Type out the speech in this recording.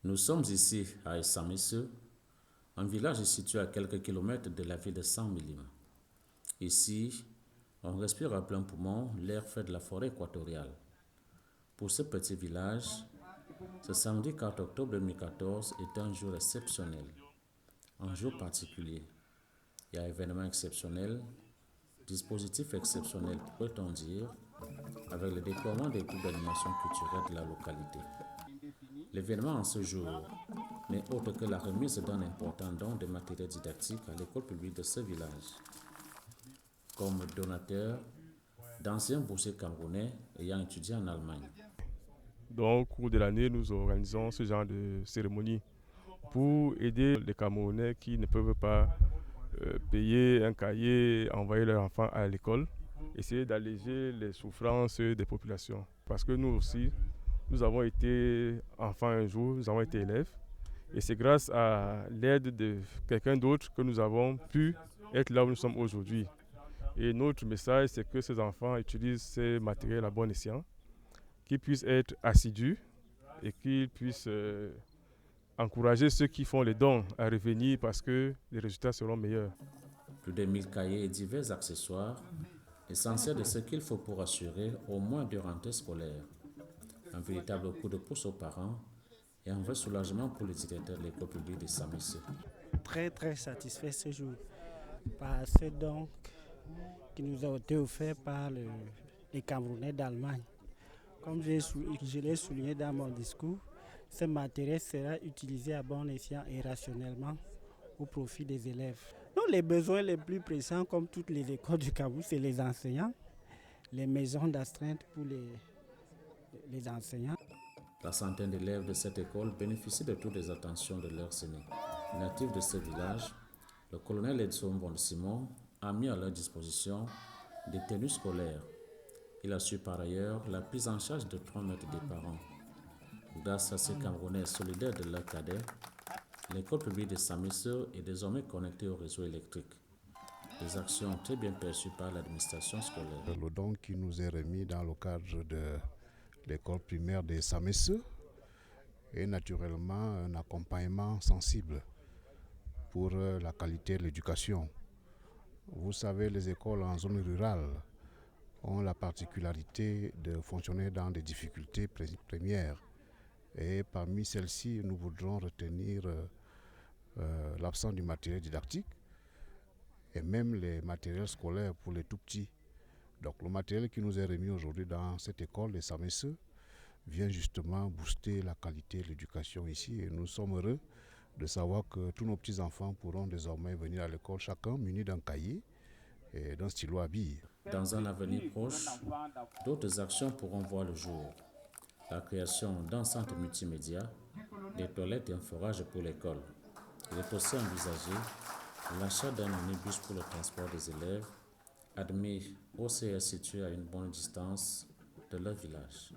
Nous sommes ici à Essamisse, un village situé à quelques kilomètres de la ville de Saint-Milim. Ici, on respire à plein poumon l'air frais de la forêt équatoriale. Pour ce petit village, ce samedi 4 octobre 2014 est un jour exceptionnel, un jour particulier. Il y a événement exceptionnel, dispositif exceptionnel, peut-on dire, avec le déploiement des groupes d'animation culturelle de la localité. L'événement en ce jour n'est autre que la remise d'un important don de matériel didactique à l'école publique de ce village. Comme donateur d'anciens boursiers camerounais ayant étudié en Allemagne. Donc, au cours de l'année, nous organisons ce genre de cérémonie pour aider les Camerounais qui ne peuvent pas payer un cahier, envoyer leurs enfants à l'école, essayer d'alléger les souffrances des populations. Parce que nous aussi, nous avons été enfants un jour, nous avons été élèves, et c'est grâce à l'aide de quelqu'un d'autre que nous avons pu être là où nous sommes aujourd'hui. Et notre message, c'est que ces enfants utilisent ces matériels à bon escient, qu'ils puissent être assidus et qu'ils puissent encourager ceux qui font les dons à revenir parce que les résultats seront meilleurs. Plus de 1000 cahiers et divers accessoires, l'essentiel de ce qu'il faut pour assurer au moins 2 rentrées scolaires. Un véritable coup de pouce aux parents et un vrai soulagement pour les directeurs de l'école publique de Samissé. Très satisfait ce jour par ce don qui nous a été offert par les Camerounais d'Allemagne. Comme je l'ai souligné dans mon discours, ce matériel sera utilisé à bon escient et rationnellement au profit des élèves. Donc, les besoins les plus pressants, comme toutes les écoles du Cameroun, c'est les enseignants, les maisons d'astreinte pour les enseignants. La centaine d'élèves de cette école bénéficient de toutes les attentions de leurs aînés. Natif de ce village, le colonel Edson Bon-Simon a mis à leur disposition des tenues scolaires. Il assure par ailleurs la prise en charge de 3 mètres des parents. Grâce à ces Camerounais solidaires de leurs cadets, l'école publique de Samisse est désormais connectée au réseau électrique. Des actions très bien perçues par l'administration scolaire. Le don qui nous est remis dans le cadre de l'école primaire de Samisse est naturellement un accompagnement sensible pour la qualité de l'éducation. Vous savez, les écoles en zone rurale ont la particularité de fonctionner dans des difficultés premières. Et parmi celles-ci, nous voudrons retenir l'absence du matériel didactique et même les matériels scolaires pour les tout petits. Donc le matériel qui nous est remis aujourd'hui dans cette école de Samisse vient justement booster la qualité de l'éducation ici. Et nous sommes heureux de savoir que tous nos petits-enfants pourront désormais venir à l'école, chacun muni d'un cahier et d'un stylo à billes. Dans un avenir proche, d'autres actions pourront voir le jour. La création d'un centre multimédia, des toilettes et un forage pour l'école. Il est aussi envisagé l'achat d'un omnibus pour le transport des élèves, admis au CS situé à une bonne distance de leur village.